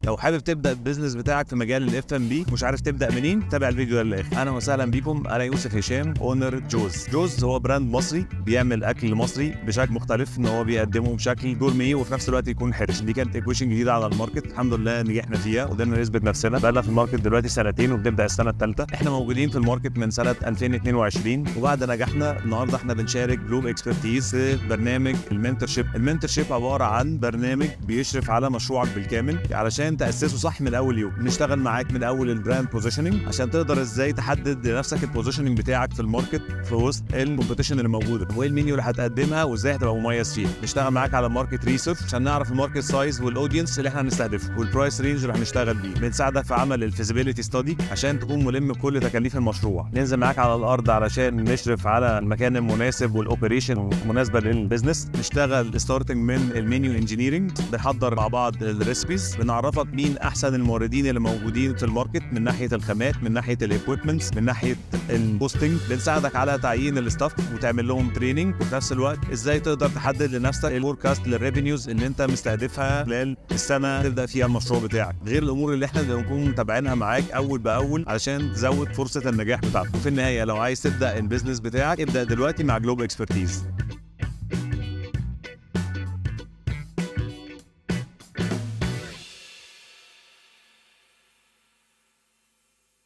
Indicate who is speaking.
Speaker 1: لو حابب تبدا البيزنس بتاعك في مجال الاف ام بي مش عارف تبدا منين، تابع الفيديو للاخر. اهلا وسهلا بيكم، انا يوسف هشام، اونر جوز هو براند مصري بيعمل اكل مصري بشكل مختلف، ان هو بيقدمه بشكل جورمي وفي نفس الوقت يكون حرش. دي كانت ايكويشن جديده على الماركت، الحمد لله نجحنا فيها وقدرنا نثبت نفسنا. بقى لنا في الماركت دلوقتي سنتين وبنبدا السنه الثالثه. احنا موجودين في الماركت من سنه 2022، وبعد نجاحنا النهارده احنا بنشارك جلوب اكسبرتيز في برنامج المنتورشيب عباره عن برنامج بيشرف على مشروعك بالكامل علشان تاسسه صح من اول يوم. بنشتغل معاك من اول البراند بوزيشننج عشان تقدر ازاي تحدد لنفسك البوزيشننج بتاعك في الماركت في وسط الكومبيتيشن اللي موجوده، وايه المنيو اللي هتقدمها وازاي هتبقى مميز فيه. نشتغل معاك على ماركت ريسيرش عشان نعرف الماركت سايز والاودينس اللي احنا هنستهدفه والبرايس رينج اللي هنشتغل بيه. بنساعدك في عمل الفيزيبيليتي ستادي عشان تكون ملم بكل تكاليف المشروع. ننزل معاك على الارض علشان نشرف على المكان المناسب والاوبريشن المناسبه للبيزنس. نشتغل ستارتنج من المنيو انجينيرنج، بنحضر مع بعض الريسبيز، بنعرفك مين احسن الموردين اللي موجودين في الماركت من ناحيه الخامات، من ناحيه الايكويبمنتس، من ناحيه البوستنج. بنساعدك على تعيين الستاف وتعمل لهم تريننج، وفي نفس الوقت ازاي تقدر تحدد لنفسك الفوركاست للريفينيوز اللي انت مستهدفها خلال السنه تبدا فيها المشروع بتاعك، غير الامور اللي احنا بنكون متابعينها معاك اول باول علشان تزود فرصه النجاح بتاعتك. وفي النهايه لو عايز تبدا البيزنس بتاعك ابدا دلوقتي مع جلوب اكسبرتيز.